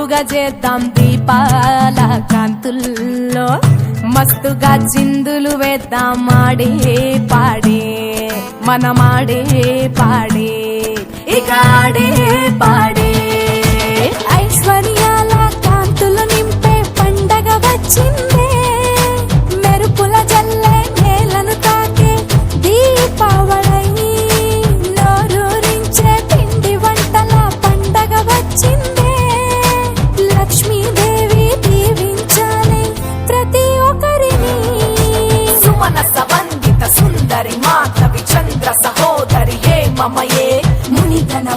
పండుగ చేద్దాం దీపాల కాంతుల్లో, మస్తుగా చిందులు వేద్దాం ఆడే పాడే, మనమాడే పాడే, ఇక ఆడే పాడే. ఐశ్వర్యాల కాంతులు నింపే పండగ వచ్చిందే, మెరుపుల జల్లే నేలను తాకే దీపావళి, నోరూరించే పిండి వంటల పండగ వచ్చిందే. లక్ష్మీదేవి దీవించాలి ప్రతి ఒక్కరిని, సుమనస వందిత సుందరి మాధవి చంద్ర సహోదరి ఏ మమయే మునిగన